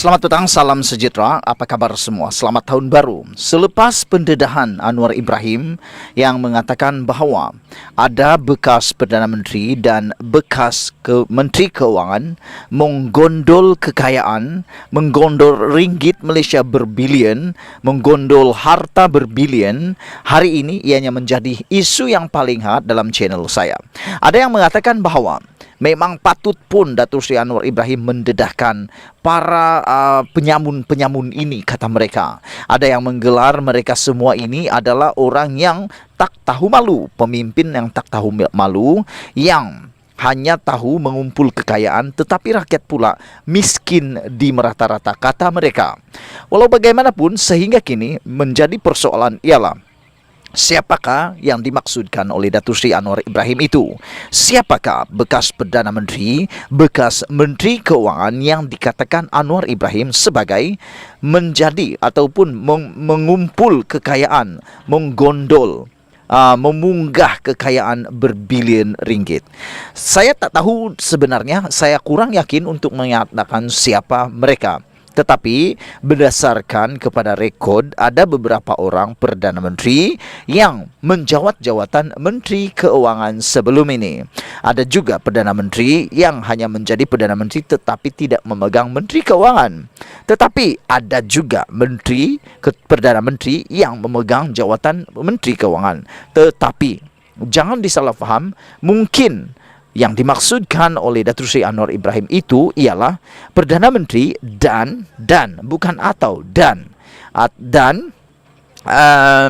Selamat datang, salam sejahtera. Apa kabar semua? Selamat tahun baru. Selepas pendedahan Anwar Ibrahim yang mengatakan bahawa ada bekas Perdana Menteri dan bekas Menteri Keuangan menggondol kekayaan, menggondol ringgit Malaysia berbilion, menggondol harta berbilion, hari ini ianya menjadi isu yang paling hangat dalam channel saya. Ada yang mengatakan bahawa memang patut pun Datuk Seri Anwar Ibrahim mendedahkan para penyamun-penyamun ini, kata mereka. Ada yang menggelar mereka semua ini adalah orang yang tak tahu malu, pemimpin yang tak tahu malu, yang hanya tahu mengumpul kekayaan, tetapi rakyat pula miskin di merata-rata, kata mereka. Walau bagaimanapun, sehingga kini menjadi persoalan ialah siapakah yang dimaksudkan oleh Datuk Seri Anwar Ibrahim itu? Siapakah bekas Perdana Menteri, bekas Menteri Keuangan yang dikatakan Anwar Ibrahim sebagai menjadi ataupun mengumpul kekayaan, menggondol, memunggah kekayaan berbilion ringgit? Saya tak tahu sebenarnya, saya kurang yakin untuk mengatakan siapa mereka. Tetapi berdasarkan kepada rekod, ada beberapa orang Perdana Menteri yang menjawat jawatan Menteri Keuangan sebelum ini. Ada juga Perdana Menteri yang hanya menjadi Perdana Menteri tetapi tidak memegang Menteri Keuangan. Tetapi ada juga Perdana Menteri yang memegang jawatan Menteri Keuangan. Tetapi jangan disalah faham, mungkin yang dimaksudkan oleh Datuk Seri Anwar Ibrahim itu ialah Perdana Menteri dan bukan atau dan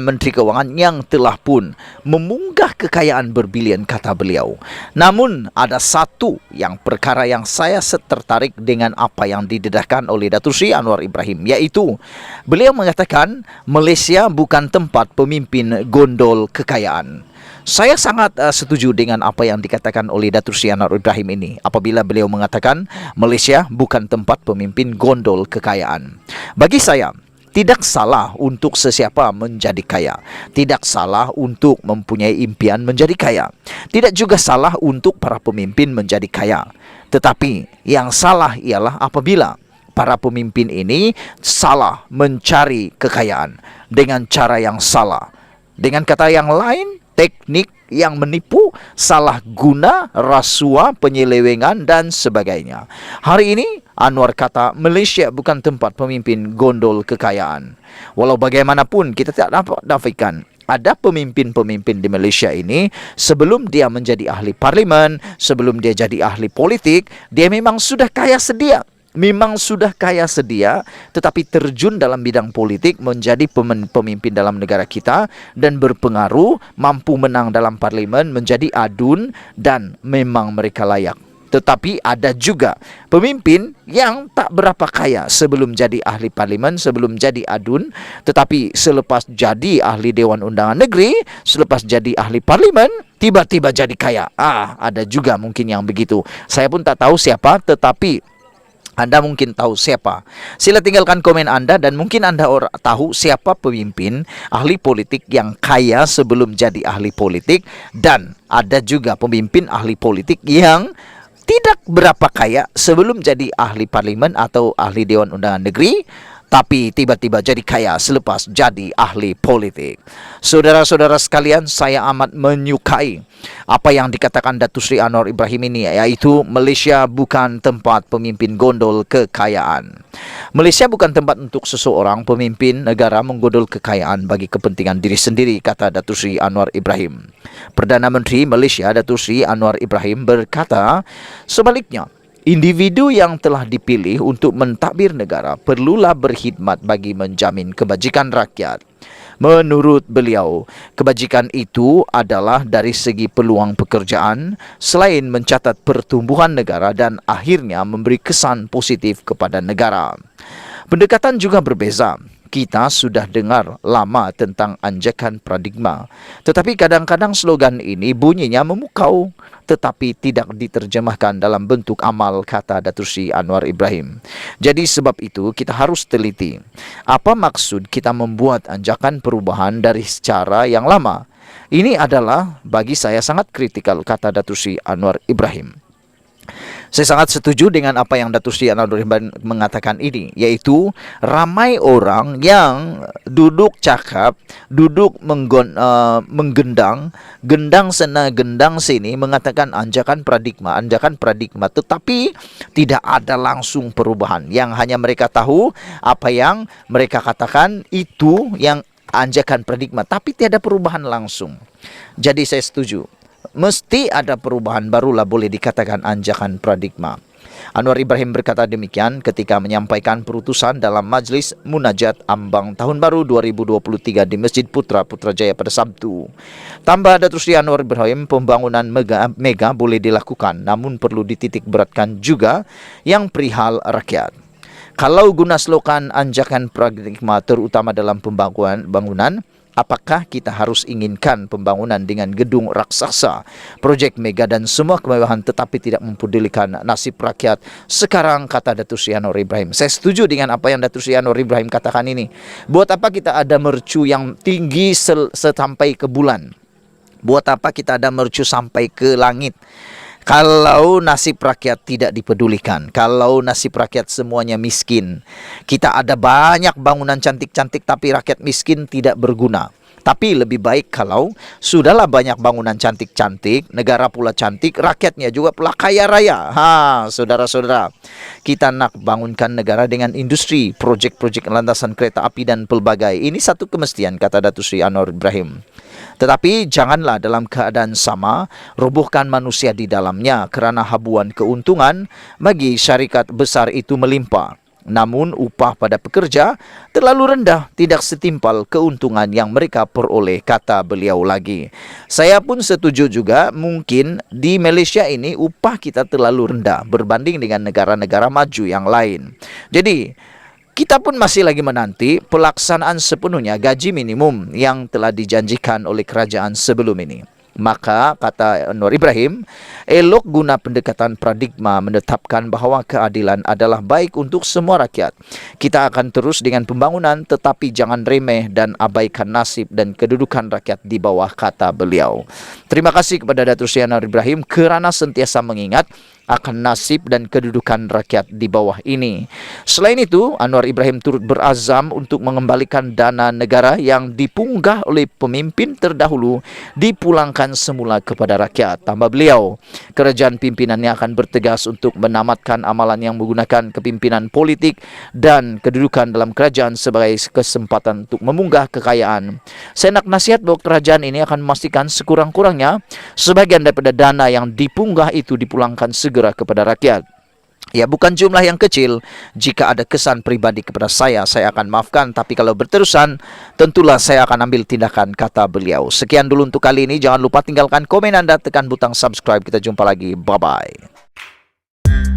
Menteri Keuangan yang telah pun memunggah kekayaan berbilion, kata beliau. Namun ada satu yang perkara yang saya tertarik dengan apa yang didedahkan oleh Datuk Seri Anwar Ibrahim, yaitu beliau mengatakan Malaysia bukan tempat pemimpin gondol kekayaan. Saya sangat setuju dengan apa yang dikatakan oleh Datuk Seri Anwar Ibrahim ini apabila beliau mengatakan Malaysia bukan tempat pemimpin gondol kekayaan. Bagi saya, tidak salah untuk sesiapa menjadi kaya. Tidak salah untuk mempunyai impian menjadi kaya. Tidak juga salah untuk para pemimpin menjadi kaya. Tetapi yang salah ialah apabila para pemimpin ini salah mencari kekayaan dengan cara yang salah. Dengan kata yang lain, teknik yang menipu, salah guna, rasuah, penyelewengan dan sebagainya. Hari ini Anwar kata Malaysia bukan tempat pemimpin gondol kekayaan. Walau bagaimanapun kita tidak dapat nafikan ada pemimpin-pemimpin di Malaysia ini sebelum dia menjadi ahli parlimen, sebelum dia jadi ahli politik, dia memang sudah kaya sedia. Tetapi terjun dalam bidang politik, menjadi pemimpin dalam negara kita dan berpengaruh, mampu menang dalam parlimen, menjadi adun dan memang mereka layak. Tetapi ada juga pemimpin yang tak berapa kaya sebelum jadi ahli parlimen, sebelum jadi adun, tetapi selepas jadi ahli Dewan Undangan Negeri, selepas jadi ahli parlimen, tiba-tiba jadi kaya. Ada juga mungkin yang begitu. Saya pun tak tahu siapa, tetapi Anda mungkin tahu siapa. Sila tinggalkan komen Anda dan mungkin Anda tahu siapa pemimpin ahli politik yang kaya sebelum jadi ahli politik. Dan ada juga pemimpin ahli politik yang tidak berapa kaya sebelum jadi ahli parlimen atau ahli Dewan Undangan Negeri, tapi tiba-tiba jadi kaya selepas jadi ahli politik. Saudara-saudara sekalian, saya amat menyukai apa yang dikatakan Datuk Seri Anwar Ibrahim ini, yaitu Malaysia bukan tempat pemimpin gondol kekayaan. Malaysia bukan tempat untuk seseorang pemimpin negara menggondol kekayaan bagi kepentingan diri sendiri, kata Datuk Seri Anwar Ibrahim. Perdana Menteri Malaysia Datuk Seri Anwar Ibrahim berkata sebaliknya, individu yang telah dipilih untuk mentadbir negara perlulah berkhidmat bagi menjamin kebajikan rakyat. Menurut beliau, kebajikan itu adalah dari segi peluang pekerjaan, selain mencatat pertumbuhan negara dan akhirnya memberi kesan positif kepada negara. Pendekatan juga berbeza. Kita sudah dengar lama tentang anjakan paradigma. Tetapi kadang-kadang slogan ini bunyinya memukau, tetapi tidak diterjemahkan dalam bentuk amal, kata Datuk Seri Anwar Ibrahim. Jadi sebab itu kita harus teliti. Apa maksud kita membuat anjakan perubahan dari secara yang lama? Ini adalah bagi saya sangat kritikal, kata Datuk Seri Anwar Ibrahim. Saya sangat setuju dengan apa yang Datuk Seri Anwar Ibrahim mengatakan ini, yaitu ramai orang yang duduk cakap, duduk menggendang, gendang sana gendang sini, mengatakan anjakan paradigma, tetapi tidak ada langsung perubahan. Yang hanya mereka tahu apa yang mereka katakan itu yang anjakan paradigma, tapi tiada perubahan langsung. Jadi saya setuju, mesti ada perubahan barulah boleh dikatakan anjakan paradigma. Anwar Ibrahim berkata demikian ketika menyampaikan perutusan dalam Majlis Munajat Ambang Tahun Baru 2023 di Masjid Putra Putrajaya pada Sabtu. Tambah Datuk Seri Anwar Ibrahim, pembangunan mega boleh dilakukan, namun perlu dititik beratkan juga yang perihal rakyat. Kalau guna slogan anjakan paradigma terutama dalam bangunan, apakah kita harus inginkan pembangunan dengan gedung raksasa, projek mega dan semua kemewahan tetapi tidak mempedulikan nasib rakyat sekarang, kata Datuk Seri Anwar Ibrahim. Saya setuju dengan apa yang Datuk Seri Anwar Ibrahim katakan ini. Buat apa kita ada mercu yang tinggi sampai ke bulan? Buat apa kita ada mercu sampai ke langit? Kalau nasib rakyat tidak dipedulikan, kalau nasib rakyat semuanya miskin, kita ada banyak bangunan cantik-cantik tapi rakyat miskin tidak berguna. Tapi lebih baik kalau sudahlah banyak bangunan cantik-cantik, negara pula cantik, rakyatnya juga pula kaya raya. Saudara-saudara, kita nak bangunkan negara dengan industri, projek-projek landasan kereta api dan pelbagai. Ini satu kemestian, kata Datuk Seri Anwar Ibrahim. Tetapi janganlah dalam keadaan sama robohkan manusia di dalamnya kerana habuan keuntungan bagi syarikat besar itu melimpah. Namun upah pada pekerja terlalu rendah, tidak setimpal keuntungan yang mereka peroleh, kata beliau lagi. Saya pun setuju juga, mungkin di Malaysia ini upah kita terlalu rendah berbanding dengan negara-negara maju yang lain. Jadi kita pun masih lagi menanti pelaksanaan sepenuhnya gaji minimum yang telah dijanjikan oleh kerajaan sebelum ini. Maka, kata Anwar Ibrahim, elok guna pendekatan paradigma menetapkan bahawa keadilan adalah baik untuk semua rakyat. Kita akan terus dengan pembangunan tetapi jangan remeh dan abaikan nasib dan kedudukan rakyat di bawah, kata beliau. Terima kasih kepada Datuk Seri Anwar Ibrahim kerana sentiasa mengingat akan nasib dan kedudukan rakyat di bawah ini. Selain itu, Anwar Ibrahim turut berazam untuk mengembalikan dana negara yang dipunggah oleh pemimpin terdahulu dipulangkan semula kepada rakyat. Tambah beliau, kerajaan pimpinannya akan bertegas untuk menamatkan amalan yang menggunakan kepimpinan politik dan kedudukan dalam kerajaan sebagai kesempatan untuk memunggah kekayaan. Saya nak nasihat bahawa kerajaan ini akan memastikan sekurang-kurangnya sebagian daripada dana yang dipunggah itu dipulangkan segera kepada rakyat. Ya, bukan jumlah yang kecil. Jika ada kesan pribadi kepada saya akan maafkan. Tapi kalau berterusan, tentulah saya akan ambil tindakan, kata beliau. Sekian dulu untuk kali ini. Jangan lupa tinggalkan komen anda, tekan butang subscribe. Kita jumpa lagi. Bye-bye.